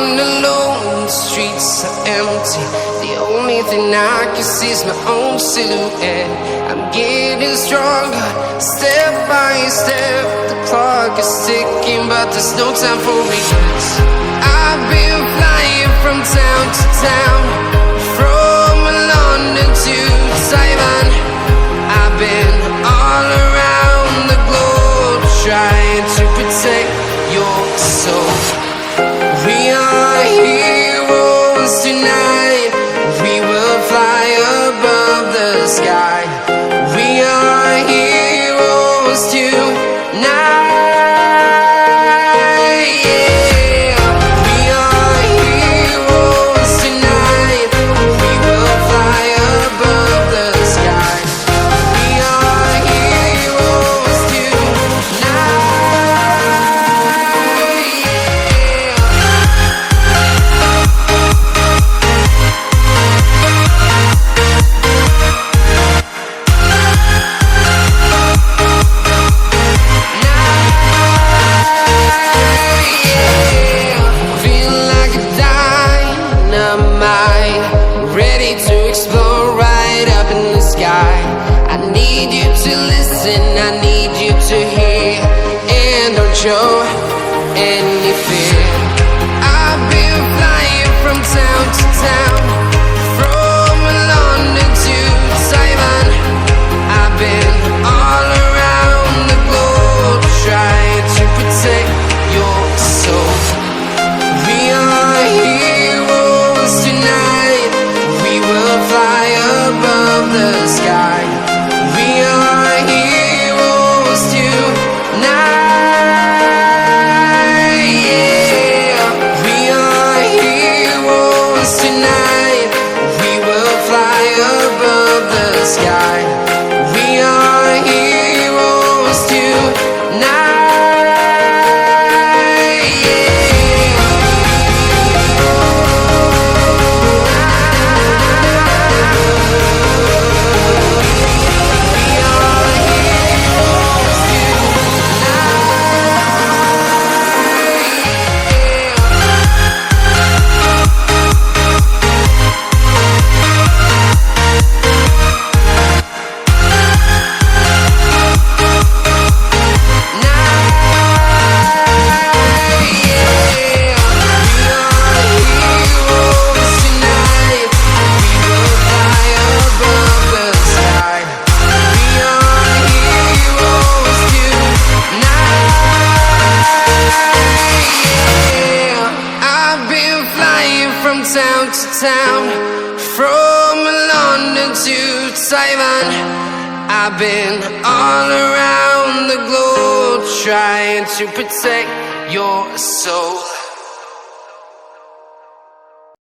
walking alone, the streets are empty. The only thing I can see is my own silhouette. I'm getting stronger, step by step. The clock is ticking, but there's no time for regrets. I've been flying from town to town, from London to Taiwan. I've been all around the globe, trying to protect your soul. We are heroes tonight. We will fly above the sky. We are heroes tonight. Yeah. We are heroes tonight. We will fly above the sky. We are heroes tonight. Ready to explore right up in the sky. I need you to listen, I need you to hear, and don't show any fear. I've been flying from town to town, from London to Taiwan. I've been all around the globe, trying to protect your soul. We are heroes tonight. We will fly above the sky. We are heroes tonight. Yeah. We are heroes tonight. We will fly above the sky. We are heroes tonight. From town to town, from London to Taiwan. I've been all around the globe, trying to protect your soul.